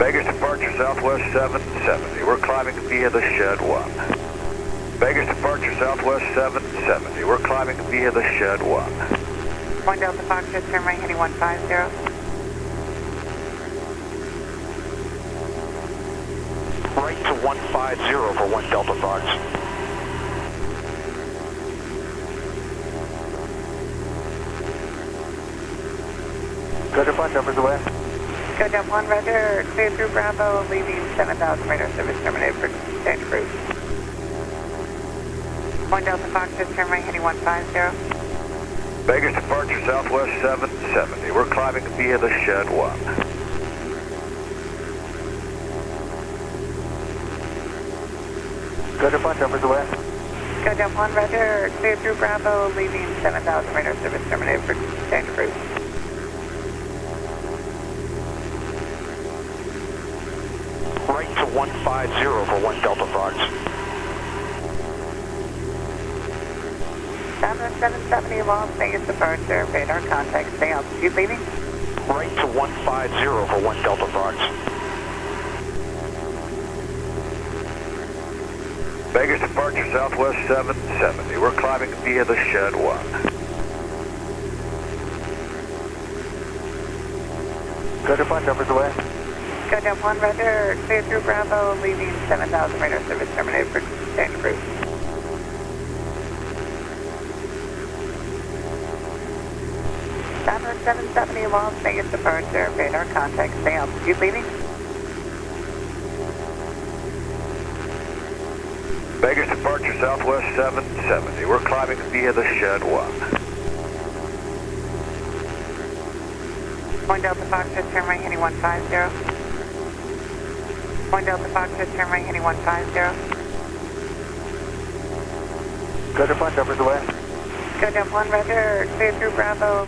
Vegas departure Southwest 770. We're climbing via the shed 1. Vegas departure Southwest 770. We're climbing via the shed 1. 1 Delta Fox, just turn right heading 150. Right to 150 for 1 Delta Fox. Go to bunch over the west. Go down 1 Roger, clear through Bravo, leaving 7,000 radar service terminated for Santa Cruz. 1 Delta Fox, just turn right heading 150. Vegas departure Southwest 770. We're climbing via the shed 1. Go to bunch over the west. Go down 1 Roger, clear through Bravo, leaving 7,000 radar service terminated for Santa Cruz. Right to 150 for 1 Delta Fox. 770 Las Vegas departure, radar contact, stay altitude leaving. Right to 150 for 1 Delta Fox. Vegas departure Southwest 770. We're climbing via the shed 1. Go to bunch over the west. Go down 1 Roger, clear through Bravo, leaving 7,000 radar service terminated for Santa Cruz. Southwest 770 Las Vegas departure, radar contact, stay altitude leaving. Vegas departure Southwest 770. We're climbing via the shed 1. 1 Delta Fox, just turn right heading 150. 1 Delta Fox, just turn right heading 150. Go to bunch over the west. Go down 1 Roger, clear through Bravo.